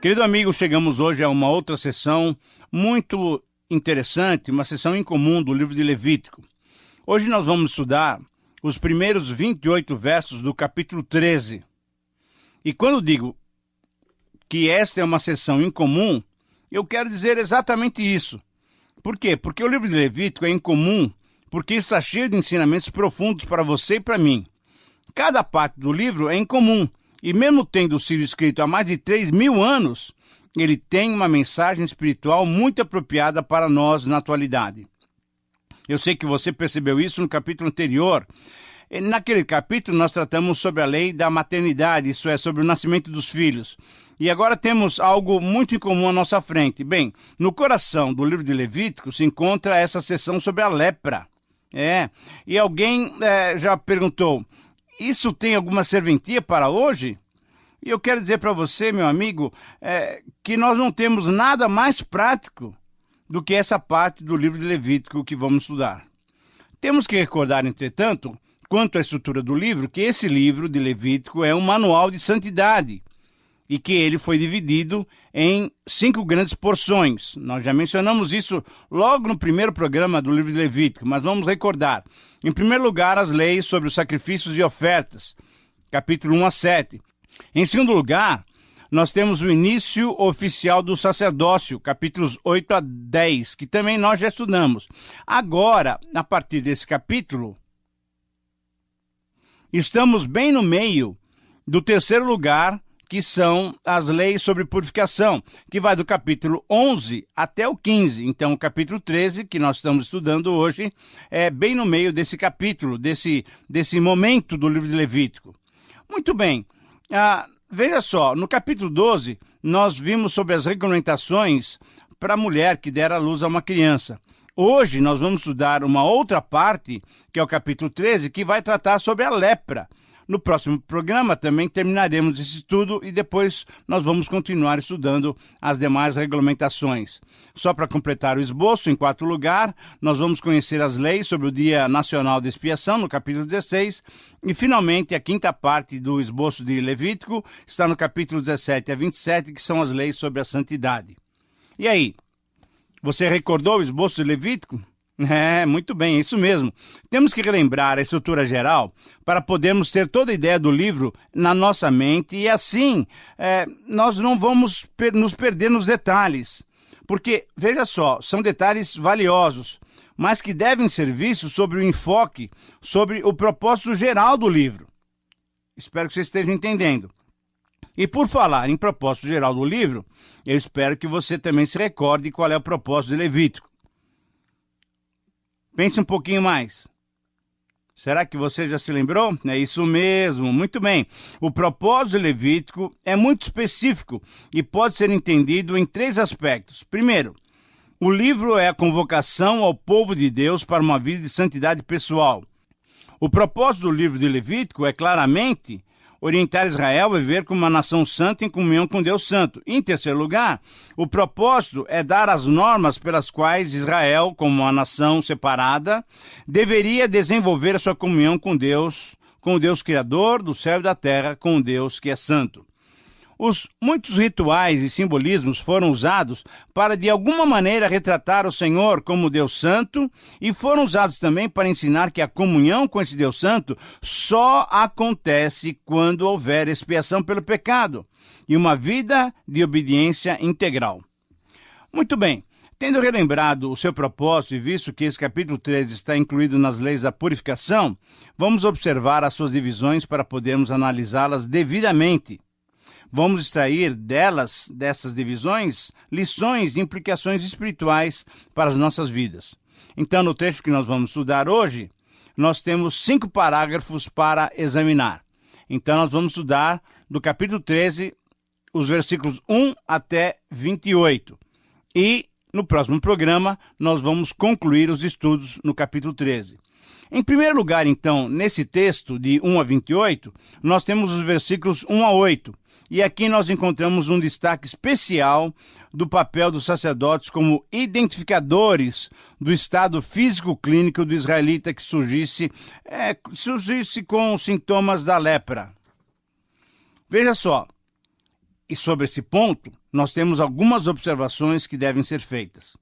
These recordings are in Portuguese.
Querido amigo, chegamos hoje a uma outra sessão muito interessante, uma sessão incomum do livro de Levítico. Hoje nós vamos estudar os primeiros 28 versos do capítulo 13. E quando digo que esta é uma sessão incomum, eu quero dizer exatamente isso. Por quê? Porque o livro de Levítico é incomum, porque está cheio de ensinamentos profundos para você e para mim. Cada parte do livro é incomum. E mesmo tendo sido escrito há mais de 3.000 anos, ele tem uma mensagem espiritual muito apropriada para nós na atualidade. Eu sei que você percebeu isso no capítulo anterior. Naquele capítulo nós tratamos sobre a lei da maternidade, isso é, sobre o nascimento dos filhos. E agora temos algo muito incomum à nossa frente. Bem, no coração do livro de Levítico se encontra essa seção sobre a lepra. E alguém já perguntou, isso tem alguma serventia para hoje? E eu quero dizer para você, meu amigo, que nós não temos nada mais prático do que essa parte do livro de Levítico que vamos estudar. Temos que recordar, entretanto, quanto à estrutura do livro, que esse livro de Levítico é um manual de santidade e que ele foi dividido em 5 grandes porções. Nós já mencionamos isso logo no primeiro programa do livro de Levítico, mas vamos recordar. Em primeiro lugar, as leis sobre os sacrifícios e ofertas, capítulo 1 a 7. Em segundo lugar, nós temos o início oficial do sacerdócio, capítulos 8 a 10, que também nós já estudamos. Agora, a partir desse capítulo, estamos bem no meio do terceiro lugar, que são as leis sobre purificação, que vai do capítulo 11 até o 15. Então, o capítulo 13, que nós estamos estudando hoje, é bem no meio desse capítulo, desse momento do livro de Levítico. Muito bem. Veja só, no capítulo 12, nós vimos sobre as regulamentações para a mulher que der à luz a uma criança. Hoje, nós vamos estudar uma outra parte, que é o capítulo 13, que vai tratar sobre a lepra. No próximo programa também terminaremos esse estudo e depois nós vamos continuar estudando as demais regulamentações. Só para completar o esboço, em quarto lugar, nós vamos conhecer as leis sobre o Dia Nacional de Expiação, no capítulo 16, e finalmente a quinta parte do esboço de Levítico está no capítulo 17 a 27, que são as leis sobre a santidade. E aí, você recordou o esboço de Levítico? Muito bem, isso mesmo. Temos que relembrar a estrutura geral para podermos ter toda a ideia do livro na nossa mente e assim nós não vamos nos perder nos detalhes. Porque, veja só, são detalhes valiosos, mas que devem ser vistos sobre o enfoque, sobre o propósito geral do livro. Espero que você esteja entendendo. E por falar em propósito geral do livro, eu espero que você também se recorde qual é o propósito de Levítico. Pense um pouquinho mais. Será que você já se lembrou? É isso mesmo, muito bem. O propósito levítico é muito específico e pode ser entendido em 3 aspectos. Primeiro, o livro é a convocação ao povo de Deus para uma vida de santidade pessoal. O propósito do livro de Levítico é claramente orientar Israel a viver como uma nação santa em comunhão com Deus Santo. Em terceiro lugar, o propósito é dar as normas pelas quais Israel, como uma nação separada, deveria desenvolver a sua comunhão com o Deus Criador do céu e da terra, com o Deus que é santo. Muitos rituais e simbolismos foram usados para, de alguma maneira, retratar o Senhor como Deus Santo e foram usados também para ensinar que a comunhão com esse Deus Santo só acontece quando houver expiação pelo pecado e uma vida de obediência integral. Muito bem. Tendo relembrado o seu propósito e visto que esse capítulo 13 está incluído nas leis da purificação, vamos observar as suas divisões para podermos analisá-las devidamente. Vamos extrair dessas divisões, lições e implicações espirituais para as nossas vidas. Então, no texto que nós vamos estudar hoje, nós temos 5 parágrafos para examinar. Então, nós vamos estudar do capítulo 13, os versículos 1 até 28. E, no próximo programa, nós vamos concluir os estudos no capítulo 13. Em primeiro lugar, então, nesse texto de 1 a 28, nós temos os versículos 1 a 8. E aqui nós encontramos um destaque especial do papel dos sacerdotes como identificadores do estado físico-clínico do israelita que surgisse com sintomas da lepra. Veja só, E sobre esse ponto, nós temos algumas observações que devem ser feitas.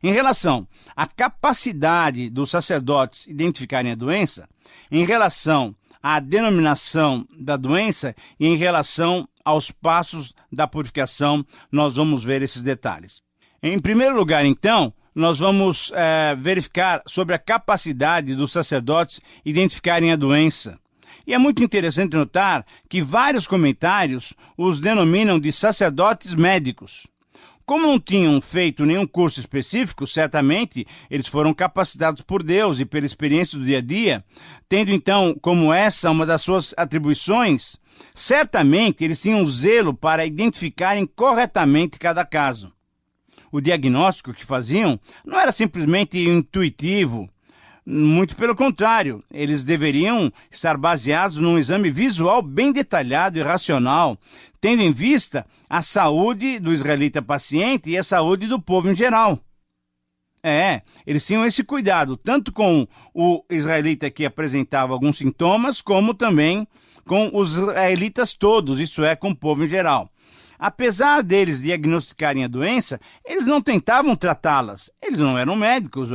Em relação à capacidade dos sacerdotes identificarem a doença, em relação à denominação da doença e em relação aos passos da purificação, nós vamos ver esses detalhes. Em primeiro lugar, então, nós vamos verificar sobre a capacidade dos sacerdotes identificarem a doença. E é muito interessante notar que vários comentários os denominam de sacerdotes médicos. Como não tinham feito nenhum curso específico, certamente eles foram capacitados por Deus e pela experiência do dia a dia, tendo então como essa uma das suas atribuições, certamente eles tinham zelo para identificarem corretamente cada caso. O diagnóstico que faziam não era simplesmente intuitivo, muito pelo contrário, eles deveriam estar baseados num exame visual bem detalhado e racional, tendo em vista a saúde do israelita paciente e a saúde do povo em geral. Eles tinham esse cuidado, tanto com o israelita que apresentava alguns sintomas, como também com os israelitas todos, isso é, com o povo em geral. Apesar deles diagnosticarem a doença, eles não tentavam tratá-las, eles não eram médicos,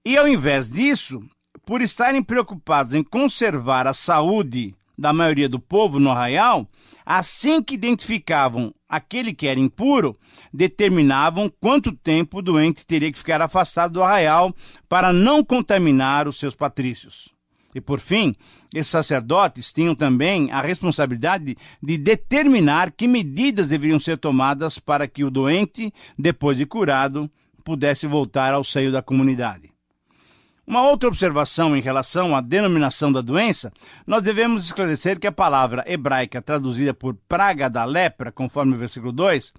E ao invés disso, por estarem preocupados em conservar a saúde da maioria do povo no arraial, assim que identificavam aquele que era impuro, determinavam quanto tempo o doente teria que ficar afastado do arraial para não contaminar os seus patrícios. E por fim, esses sacerdotes tinham também a responsabilidade de determinar que medidas deveriam ser tomadas para que o doente, depois de curado, pudesse voltar ao seio da comunidade. Uma outra observação em relação à denominação da doença, nós devemos esclarecer que a palavra hebraica traduzida por praga da lepra, conforme o versículo 2,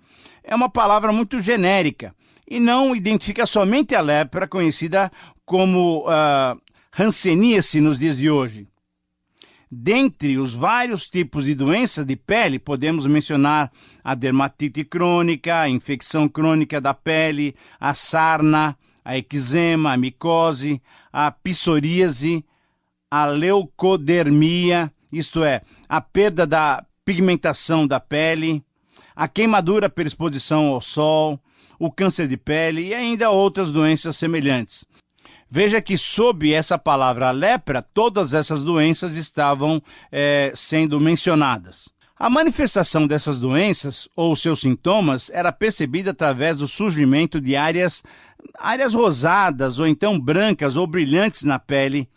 é uma palavra muito genérica e não identifica somente a lepra, conhecida como hanseníase nos dias de hoje. Dentre os vários tipos de doença de pele, podemos mencionar a dermatite crônica, a infecção crônica da pele, a sarna, a eczema, a micose, a psoríase, a leucodermia, isto é, a perda da pigmentação da pele, a queimadura por exposição ao sol, o câncer de pele e ainda outras doenças semelhantes. Veja que sob essa palavra lepra, todas essas doenças estavam sendo mencionadas. A manifestação dessas doenças, ou seus sintomas, era percebida através do surgimento de áreas rosadas, ou então brancas ou brilhantes na pele,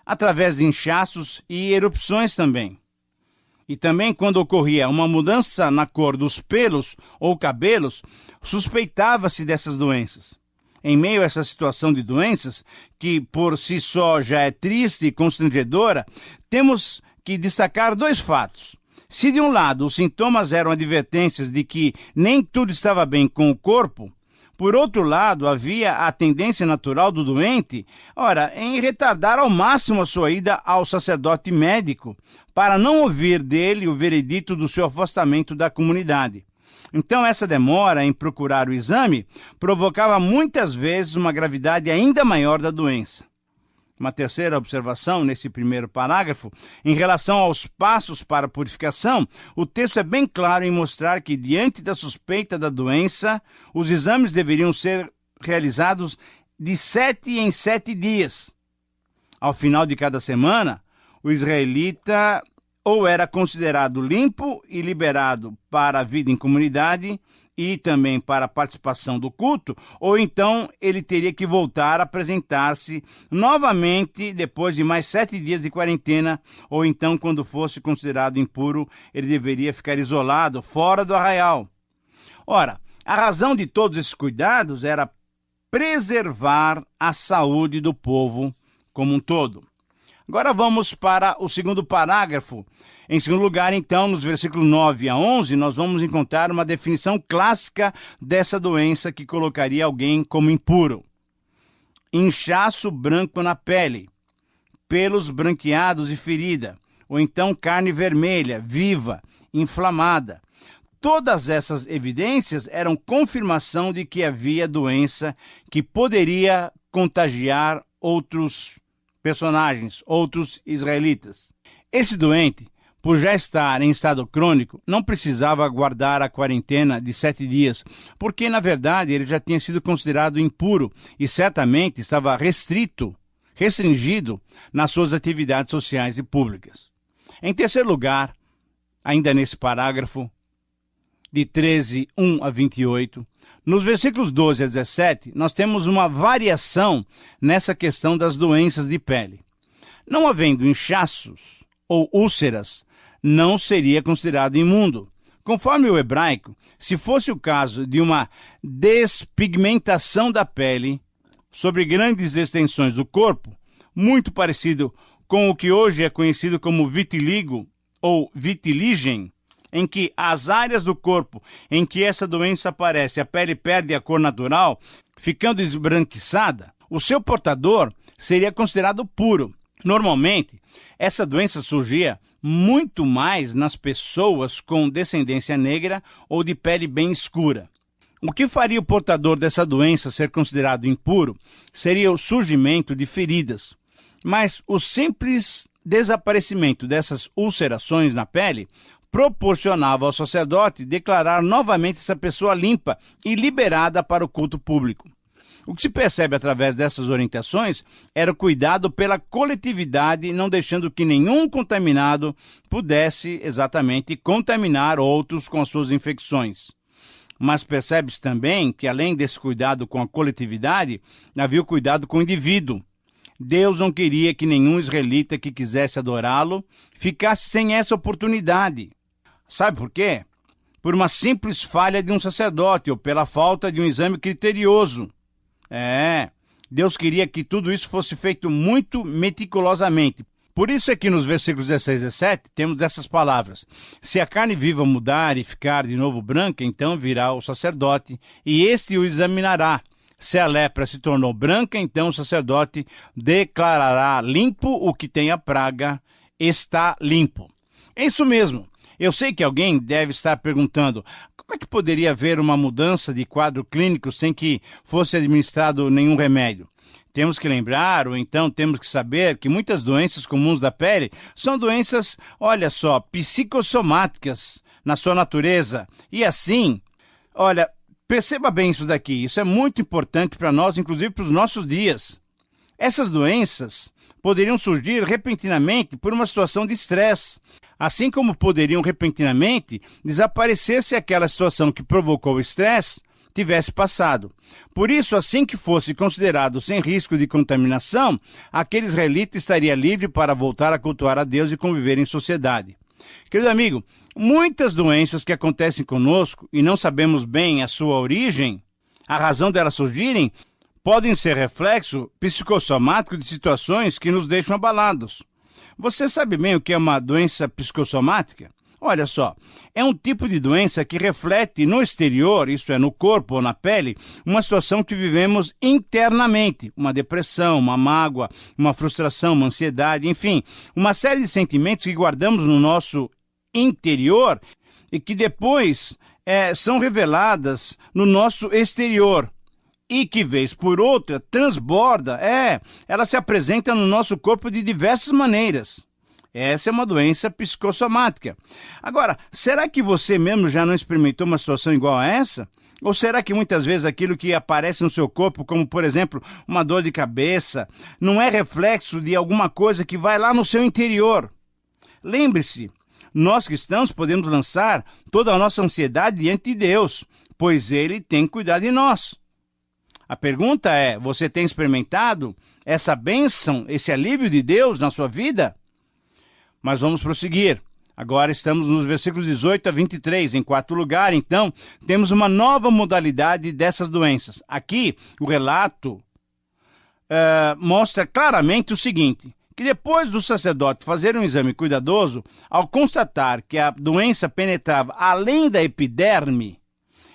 através de inchaços e erupções também. E também quando ocorria uma mudança na cor dos pelos ou cabelos, suspeitava-se dessas doenças. Em meio a essa situação de doenças, que por si só já é triste e constrangedora, temos que destacar dois fatos. Se de um lado os sintomas eram advertências de que nem tudo estava bem com o corpo, por outro lado havia a tendência natural do doente, em retardar ao máximo a sua ida ao sacerdote médico, para não ouvir dele o veredito do seu afastamento da comunidade. Então essa demora em procurar o exame provocava muitas vezes uma gravidade ainda maior da doença. Uma terceira observação nesse primeiro parágrafo, em relação aos passos para a purificação, o texto é bem claro em mostrar que, diante da suspeita da doença, os exames deveriam ser realizados de 7 em 7 dias. Ao final de cada semana, o israelita ou era considerado limpo e liberado para a vida em comunidade e também para a participação do culto, ou então ele teria que voltar a apresentar-se novamente depois de mais 7 dias de quarentena, ou então, quando fosse considerado impuro, ele deveria ficar isolado, fora do arraial. A razão de todos esses cuidados era preservar a saúde do povo como um todo. Agora vamos para o segundo parágrafo. Em segundo lugar, então, nos versículos 9 a 11, nós vamos encontrar uma definição clássica dessa doença que colocaria alguém como impuro. Inchaço branco na pele, pelos branqueados e ferida, ou então carne vermelha, viva, inflamada. Todas essas evidências eram confirmação de que havia doença que poderia contagiar outros personagens, outros israelitas. Esse doente por já estar em estado crônico, não precisava aguardar a quarentena de 7 dias, porque, na verdade, ele já tinha sido considerado impuro e certamente estava restringido nas suas atividades sociais e públicas. Em terceiro lugar, ainda nesse parágrafo, de 13:1 a 28, nos versículos 12 a 17, nós temos uma variação nessa questão das doenças de pele. Não havendo inchaços ou úlceras, não seria considerado imundo. Conforme o hebraico, se fosse o caso de uma despigmentação da pele sobre grandes extensões do corpo, muito parecido com o que hoje é conhecido como vitiligo ou vitiligem, em que as áreas do corpo em que essa doença aparece, a pele perde a cor natural, ficando esbranquiçada, o seu portador seria considerado puro. Normalmente, essa doença surgia muito mais nas pessoas com descendência negra ou de pele bem escura. O que faria o portador dessa doença ser considerado impuro seria o surgimento de feridas. Mas o simples desaparecimento dessas ulcerações na pele proporcionava ao sacerdote declarar novamente essa pessoa limpa e liberada para o culto público. O que se percebe através dessas orientações era o cuidado pela coletividade, não deixando que nenhum contaminado pudesse exatamente contaminar outros com as suas infecções. Mas percebe-se também que, além desse cuidado com a coletividade, havia o cuidado com o indivíduo. Deus não queria que nenhum israelita que quisesse adorá-lo ficasse sem essa oportunidade. Sabe por quê? Por uma simples falha de um sacerdote ou pela falta de um exame criterioso. Deus queria que tudo isso fosse feito muito meticulosamente. Por isso é que nos versículos 16 e 17 temos essas palavras. Se a carne viva mudar e ficar de novo branca, então virá o sacerdote, e este o examinará. Se a lepra se tornou branca, então o sacerdote declarará limpo o que tem a praga, está limpo. É isso mesmo. Eu sei que alguém deve estar perguntando, como é que poderia haver uma mudança de quadro clínico sem que fosse administrado nenhum remédio? Temos que lembrar, ou então temos que saber, que muitas doenças comuns da pele são doenças, olha só, psicossomáticas na sua natureza. E assim, olha, perceba bem isso daqui, isso é muito importante para nós, inclusive para os nossos dias. Essas doenças poderiam surgir repentinamente por uma situação de estresse, assim como poderiam repentinamente desaparecer se aquela situação que provocou o estresse tivesse passado. Por isso, assim que fosse considerado sem risco de contaminação, aquele israelita estaria livre para voltar a cultuar a Deus e conviver em sociedade. Querido amigo, muitas doenças que acontecem conosco e não sabemos bem a sua origem, a razão delas surgirem, podem ser reflexo psicossomático de situações que nos deixam abalados. Você sabe bem o que é uma doença psicossomática? Olha só, é um tipo de doença que reflete no exterior, isto é, no corpo ou na pele, uma situação que vivemos internamente, uma depressão, uma mágoa, uma frustração, uma ansiedade, enfim, uma série de sentimentos que guardamos no nosso interior e que depois são reveladas no nosso exterior. E que, vez por outra, transborda, ela se apresenta no nosso corpo de diversas maneiras. Essa é uma doença psicossomática. Agora, será que você mesmo já não experimentou uma situação igual a essa? Ou será que muitas vezes aquilo que aparece no seu corpo, como por exemplo, uma dor de cabeça, não é reflexo de alguma coisa que vai lá no seu interior? Lembre-se, nós cristãos podemos lançar toda a nossa ansiedade diante de Deus, pois Ele tem cuidado de nós. A pergunta é, você tem experimentado essa bênção, esse alívio de Deus na sua vida? Mas vamos prosseguir. Agora estamos nos versículos 18 a 23. Em quarto lugar, então, temos uma nova modalidade dessas doenças. Aqui, o relato mostra claramente o seguinte, que depois do sacerdote fazer um exame cuidadoso, ao constatar que a doença penetrava além da epiderme,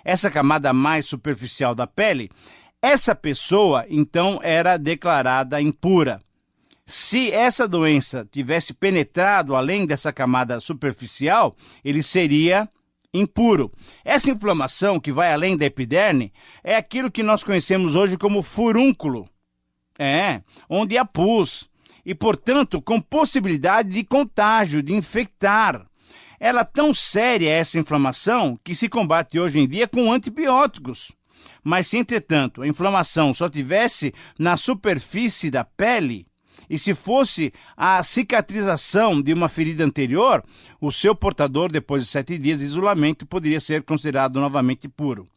essa camada mais superficial da pele, essa pessoa, então, era declarada impura. Se essa doença tivesse penetrado além dessa camada superficial, ele seria impuro. Essa inflamação que vai além da epiderme é aquilo que nós conhecemos hoje como furúnculo. Onde há pus. e, portanto, com possibilidade de contágio, de infectar. Ela é tão séria, essa inflamação, que se combate hoje em dia com antibióticos. Mas se, entretanto, a inflamação só tivesse na superfície da pele, e se fosse a cicatrização de uma ferida anterior, o seu portador, depois de 7 dias de isolamento, poderia ser considerado novamente puro.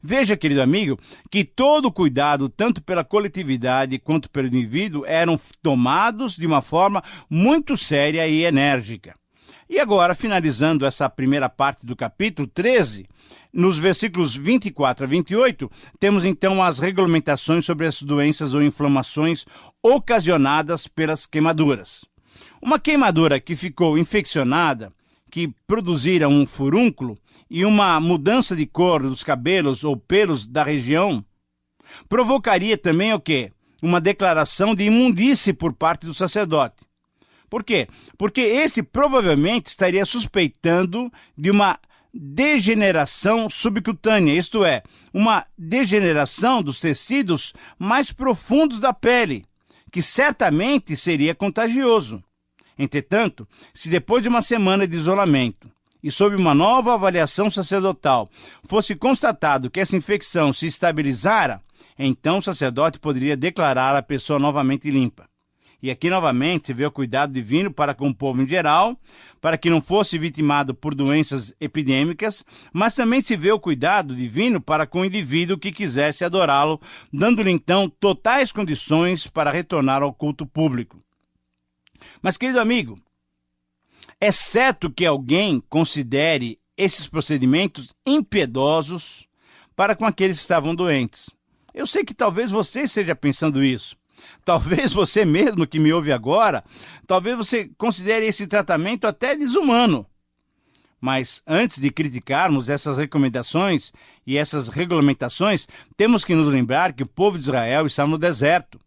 Veja, querido amigo, que todo cuidado, tanto pela coletividade quanto pelo indivíduo, eram tomados de uma forma muito séria e enérgica. E agora, finalizando essa primeira parte do capítulo 13, nos versículos 24 a 28, temos então as regulamentações sobre as doenças ou inflamações ocasionadas pelas queimaduras. Uma queimadura que ficou infeccionada, que produzira um furúnculo e uma mudança de cor dos cabelos ou pelos da região, provocaria também o quê? Uma declaração de imundície por parte do sacerdote. Por quê? Porque esse provavelmente estaria suspeitando de uma degeneração subcutânea, isto é, uma degeneração dos tecidos mais profundos da pele, que certamente seria contagioso. Entretanto, se depois de uma semana de isolamento e sob uma nova avaliação sacerdotal fosse constatado que essa infecção se estabilizara, então o sacerdote poderia declarar a pessoa novamente limpa. E aqui novamente se vê o cuidado divino para com o povo em geral, para que não fosse vitimado por doenças epidêmicas, mas também se vê o cuidado divino para com o indivíduo que quisesse adorá-lo, dando-lhe então totais condições para retornar ao culto público. Mas, querido amigo, é certo que alguém considere esses procedimentos impiedosos para com aqueles que estavam doentes. Eu sei que talvez você esteja pensando isso. Talvez você mesmo que me ouve agora, talvez você considere esse tratamento até desumano. Mas antes de criticarmos essas recomendações e essas regulamentações, temos que nos lembrar que o povo de Israel estava no deserto.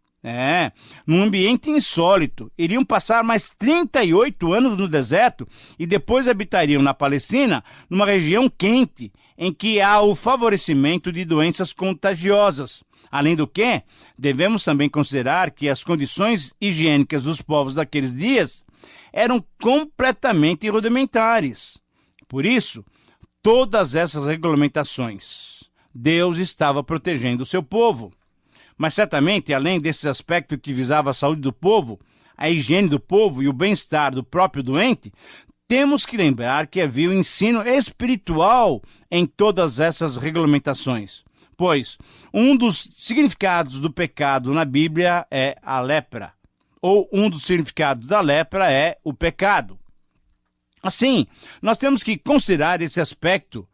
Num ambiente insólito. Iriam passar mais 38 anos no deserto e depois habitariam na Palestina, numa região quente, em que há o favorecimento de doenças contagiosas. Além do que, devemos também considerar que as condições higiênicas dos povos daqueles dias eram completamente rudimentares. Por isso, todas essas regulamentações, Deus estava protegendo o seu povo. Mas certamente, além desses aspectos que visavam a saúde do povo, a higiene do povo e o bem-estar do próprio doente, temos que lembrar que havia um ensino espiritual em todas essas regulamentações. Pois um dos significados do pecado na Bíblia é a lepra, ou um dos significados da lepra é o pecado. Assim, nós temos que considerar esse aspecto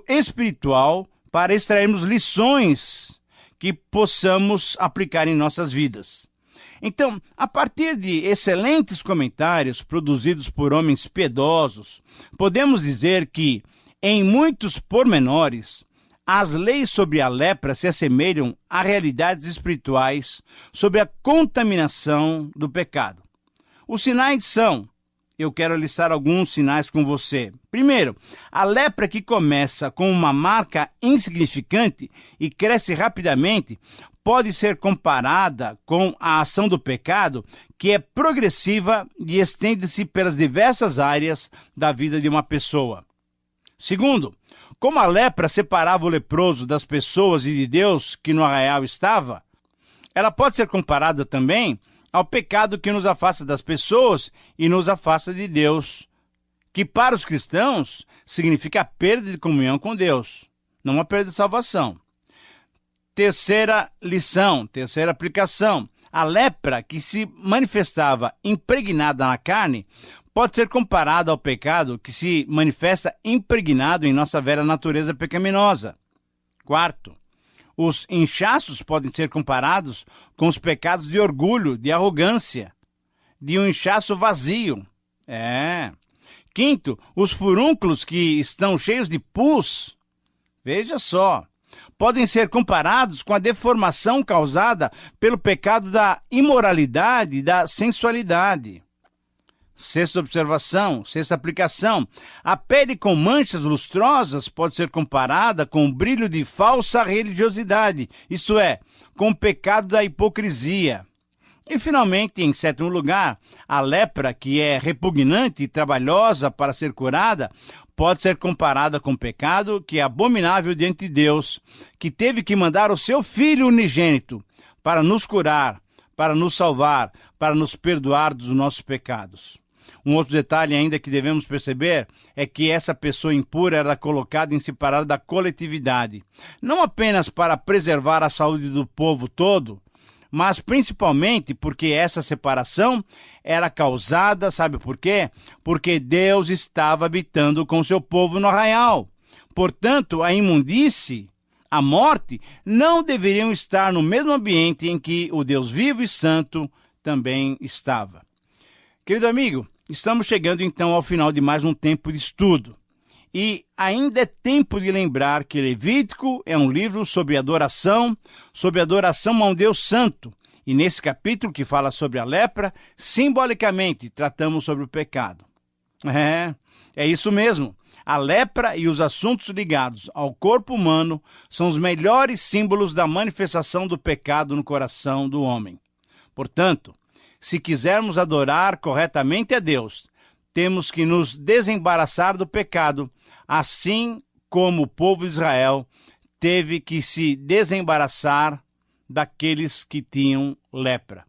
espiritual para extrairmos lições que possamos aplicar em nossas vidas. Então, a partir de excelentes comentários produzidos por homens piedosos, podemos dizer que, em muitos pormenores, as leis sobre a lepra se assemelham a realidades espirituais sobre a contaminação do pecado. Os sinais são, eu quero listar alguns sinais com você. Primeiro, a lepra que começa com uma marca insignificante e cresce rapidamente pode ser comparada com a ação do pecado, que é progressiva e estende-se pelas diversas áreas da vida de uma pessoa. Segundo, como a lepra separava o leproso das pessoas e de Deus que no arraial estava, ela pode ser comparada também ao pecado que nos afasta das pessoas e nos afasta de Deus, que para os cristãos significa a perda de comunhão com Deus, não a perda de salvação. Terceira lição, terceira aplicação, a lepra que se manifestava impregnada na carne pode ser comparada ao pecado que se manifesta impregnado em nossa velha natureza pecaminosa. Quarto, os inchaços podem ser comparados com os pecados de orgulho, de arrogância, de um inchaço vazio. Quinto, os furúnculos que estão cheios de pus, veja só, podem ser comparados com a deformação causada pelo pecado da imoralidade e da sensualidade. Sexta observação, sexta aplicação. A pele com manchas lustrosas pode ser comparada com o brilho de falsa religiosidade, isto é, com o pecado da hipocrisia. E, finalmente, em sétimo lugar, a lepra, que é repugnante e trabalhosa para ser curada, pode ser comparada com o pecado, que é abominável diante de Deus, que teve que mandar o seu Filho unigênito para nos curar, para nos salvar, para nos perdoar dos nossos pecados. Um outro detalhe ainda que devemos perceber é que essa pessoa impura era colocada em separado da coletividade, não apenas para preservar a saúde do povo todo, mas principalmente porque essa separação era causada, sabe por quê? Porque Deus estava habitando com seu povo no arraial. Portanto, a imundície, a morte, não deveriam estar no mesmo ambiente em que o Deus vivo e santo também estava. Querido amigo, estamos chegando então ao final de mais um tempo de estudo. E ainda é tempo de lembrar que Levítico é um livro sobre adoração a um Deus santo. E nesse capítulo que fala sobre a lepra, simbolicamente tratamos sobre o pecado. É isso mesmo. A lepra e os assuntos ligados ao corpo humano são os melhores símbolos da manifestação do pecado no coração do homem. Portanto, se quisermos adorar corretamente a Deus, temos que nos desembaraçar do pecado, assim como o povo de Israel teve que se desembaraçar daqueles que tinham lepra,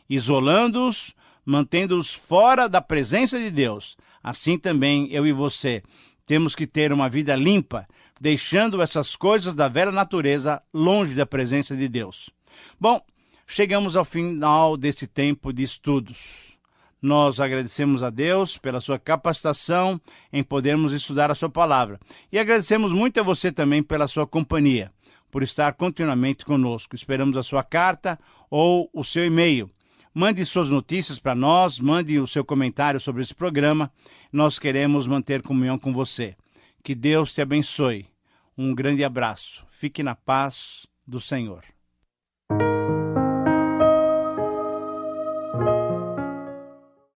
isolando-os, mantendo-os fora da presença de Deus. Assim também eu e você temos que ter uma vida limpa, deixando essas coisas da velha natureza longe da presença de Deus. Bom, chegamos ao final desse tempo de estudos. Nós agradecemos a Deus pela sua capacitação em podermos estudar a sua palavra. E agradecemos muito a você também pela sua companhia, por estar continuamente conosco. Esperamos a sua carta ou o seu e-mail. Mande suas notícias para nós, mande o seu comentário sobre esse programa. Nós queremos manter comunhão com você. Que Deus te abençoe. Um grande abraço. Fique na paz do Senhor.